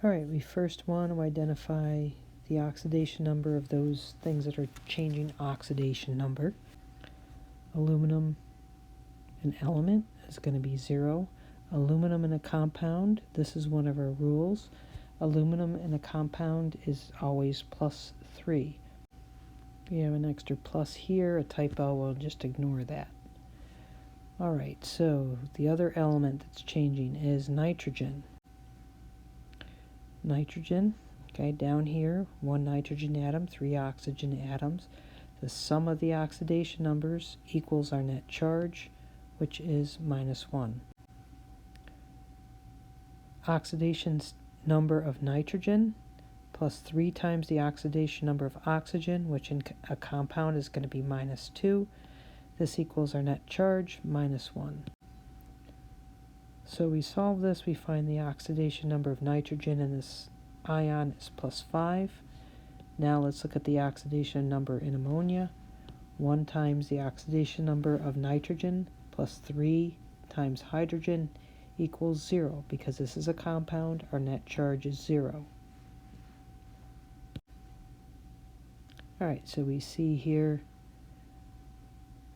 All right, we first want to identify the oxidation number of those things that are changing oxidation number. Aluminum, an element, is going to be 0. Aluminum in a compound, this is one of our rules. Aluminum in a compound is always +3. We have an extra plus here, a typo, we'll just ignore that. All right, so the other element that's changing is nitrogen. Nitrogen, okay, down here, 1 nitrogen atom, 3 oxygen atoms. The sum of the oxidation numbers equals our net charge, which is -1. Oxidation number of nitrogen plus 3 times the oxidation number of oxygen, which in a compound is going to be -2. This equals our net charge, -1. So we solve this, we find the oxidation number of nitrogen in this ion is +5. Now let's look at the oxidation number in ammonia. 1 times the oxidation number of nitrogen plus 3 times hydrogen equals 0. Because this is a compound, our net charge is 0. All right, so we see here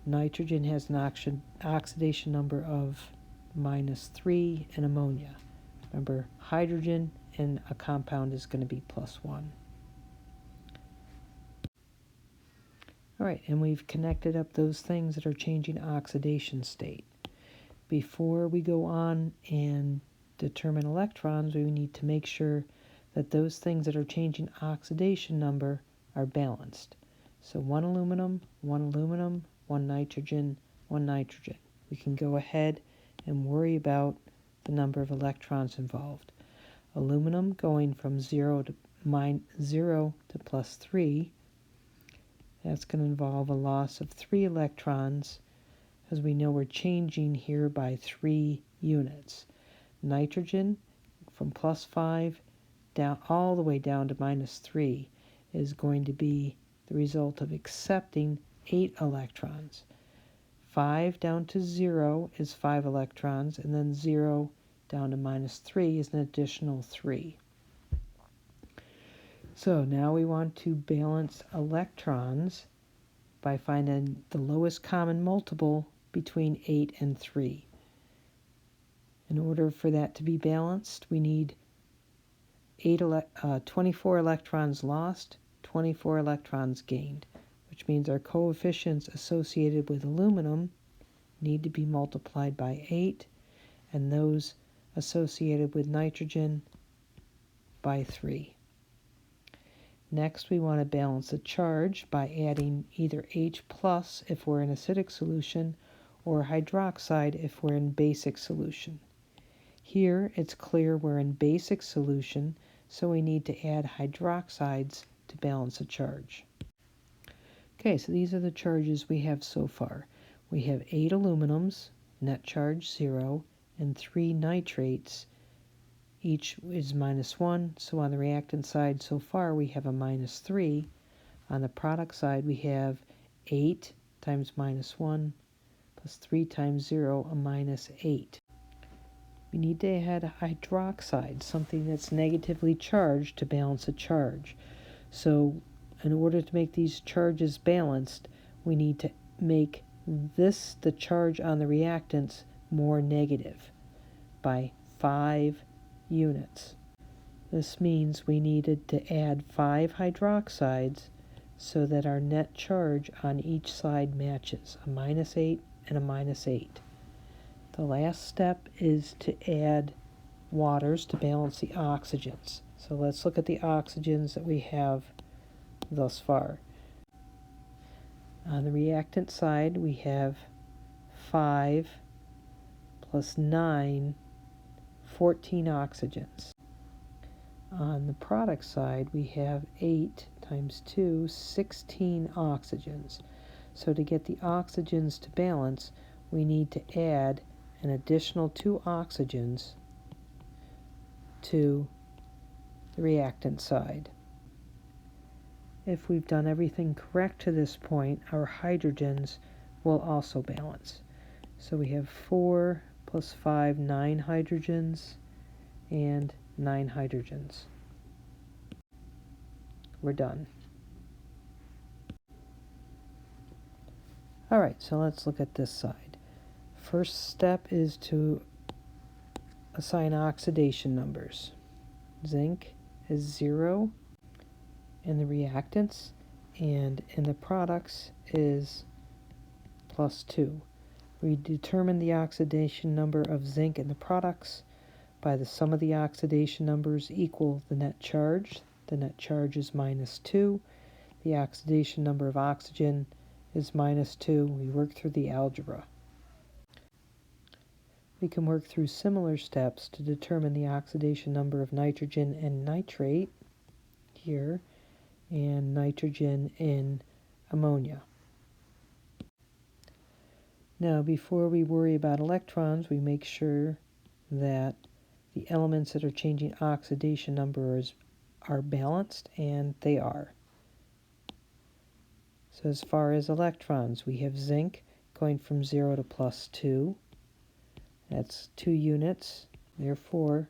nitrogen has an oxidation number of -3 in ammonia. Remember, hydrogen in a compound is going to be +1. All right, and we've connected up those things that are changing oxidation state. Before we go on and determine electrons, we need to make sure that those things that are changing oxidation number are balanced. So 1 aluminum, 1 aluminum, 1 nitrogen, 1 nitrogen. We can go ahead and worry about the number of electrons involved. Aluminum going from 0 to +3, that's going to involve a loss of 3 electrons, because we know we're changing here by 3 units. Nitrogen from +5 down all the way down to -3 is going to be the result of accepting 8 electrons. 5 down to 0 is 5 electrons, and then 0 down to -3 is an additional 3. So now we want to balance electrons by finding the lowest common multiple between 8 and 3. In order for that to be balanced, we need 24 electrons lost, 24 electrons gained, which means our coefficients associated with aluminum need to be multiplied by 8, and those associated with nitrogen by 3. Next, we want to balance the charge by adding either H+ if we're in acidic solution or hydroxide if we're in basic solution. Here, it's clear we're in basic solution, so we need to add hydroxides to balance the charge. Okay, so these are the charges we have so far. We have 8 aluminums, net charge 0, and 3 nitrates. Each is -1, so on the reactant side so far we have a -3. On the product side we have 8 times -1 plus 3 times 0, a -8. We need to add a hydroxide, something that's negatively charged, to balance a charge. So in order to make these charges balanced, we need to make this, the charge on the reactants, more negative by 5 units. This means we needed to add 5 hydroxides so that our net charge on each side matches, a -8 and a -8. The last step is to add waters to balance the oxygens. So let's look at the oxygens that we have thus far. On the reactant side, we have 5 plus 9, 14 oxygens. On the product side, we have 8 times 2, 16 oxygens. So to get the oxygens to balance, we need to add an additional 2 oxygens to the reactant side. If we've done everything correct to this point, our hydrogens will also balance. So we have 4 plus 5, 9 hydrogens, and 9 hydrogens. We're done. Alright, so let's look at this side. First step is to assign oxidation numbers. Zinc is 0 in the reactants, and in the products is +2. We determine the oxidation number of zinc in the products by the sum of the oxidation numbers equal the net charge. The net charge is -2. The oxidation number of oxygen is -2. We work through the algebra. We can work through similar steps to determine the oxidation number of nitrogen and nitrate here, and nitrogen in ammonia. Now, before we worry about electrons, we make sure that the elements that are changing oxidation numbers are balanced, and they are. So as far as electrons, we have zinc going from 0 to +2. That's 2 units, therefore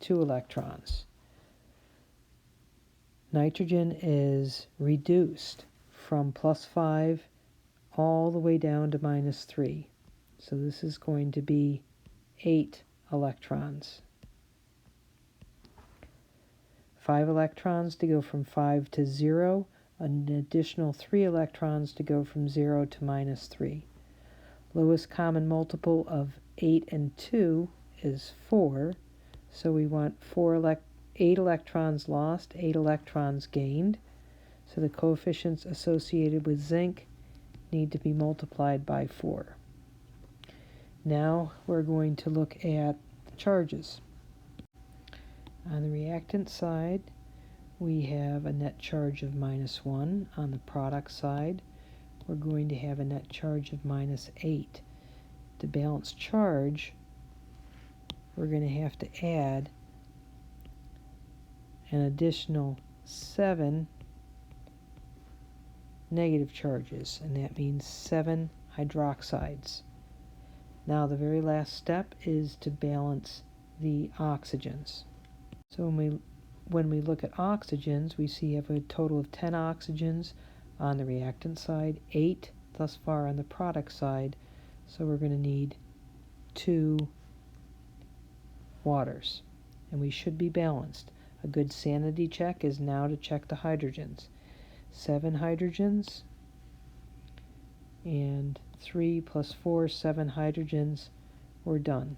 2 electrons. Nitrogen is reduced from +5 all the way down to -3. So this is going to be 8 electrons. 5 electrons to go from 5 to 0, an additional 3 electrons to go from 0 to -3. Lowest common multiple of 8 and 2 is 4, so we want 8 electrons lost, 8 electrons gained. So the coefficients associated with zinc need to be multiplied by 4. Now we're going to look at the charges. On the reactant side, we have a net charge of -1. On the product side, we're going to have a net charge of -8. To balance charge, we're going to have to add an additional 7 negative charges, and that means 7 hydroxides. Now the very last step is to balance the oxygens. So when we look at oxygens, we see you have a total of 10 oxygens on the reactant side, 8 thus far on the product side, so we're going to need 2 waters, and we should be balanced. A good sanity check is now to check the hydrogens. 7 hydrogens, and 3 + 4, 7 hydrogens. We're done.